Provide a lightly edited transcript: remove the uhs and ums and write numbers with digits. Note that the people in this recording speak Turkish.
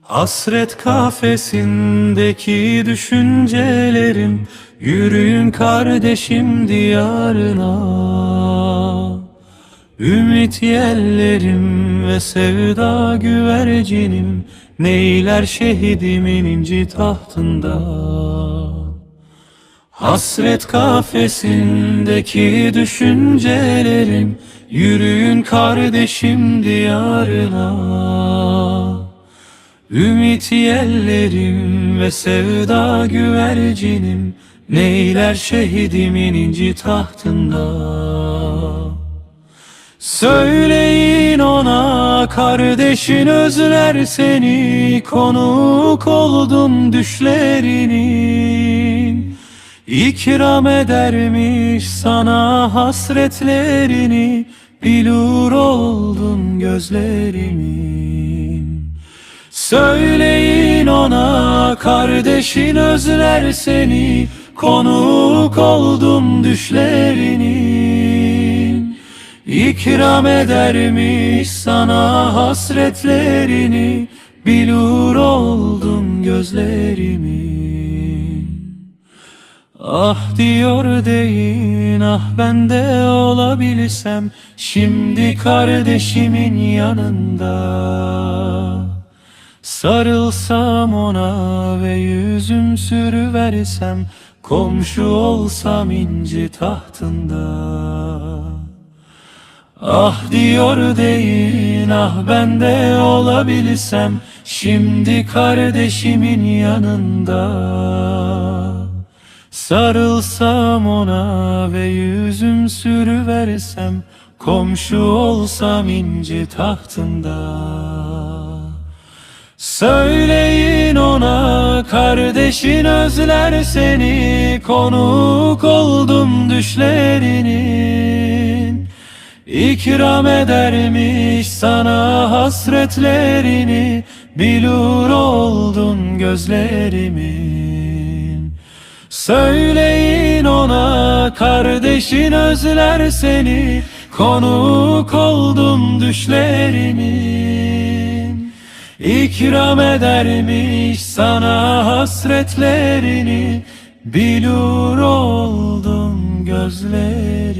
Hasret kafesindeki düşüncelerim, yürüyün kardeşim diyarına. Ümit yellerim ve sevda güvercinim, neyler şehidimin inci tahtında. Hasret kafesindeki düşüncelerim, yürüyün kardeşim diyarına. Ümit yellerim ve sevda güvercinim, neyler şehidimin inci tahtında. Söyleyin ona kardeşin özler seni, konuk oldum düşlerinin. İkram edermiş sana hasretlerini, bilur oldum gözlerimin. Söyleyin ona kardeşin özler seni, konuk oldum düşlerinin. İkram edermiş sana hasretlerini, bilur oldum gözlerimin. Ah diyor deyin, ah ben de olabilsem şimdi kardeşimin yanında. Sarılsam ona ve yüzüm sürüversem, komşu olsam inci tahtında. Ah diyor deyin, ah ben de olabilsem şimdi kardeşimin yanında. Sarılsam ona ve yüzüm sürüversem, komşu olsam inci tahtında. Söyleyin ona kardeşin özler seni, konuk oldum düşlerinin. İkram edermiş sana hasretlerini, bilur oldun gözlerimin. Söyleyin ona kardeşin özler seni, konuk oldum düşlerinin. İkram edermiş sana hasretlerini, bilur oldum gözlerini.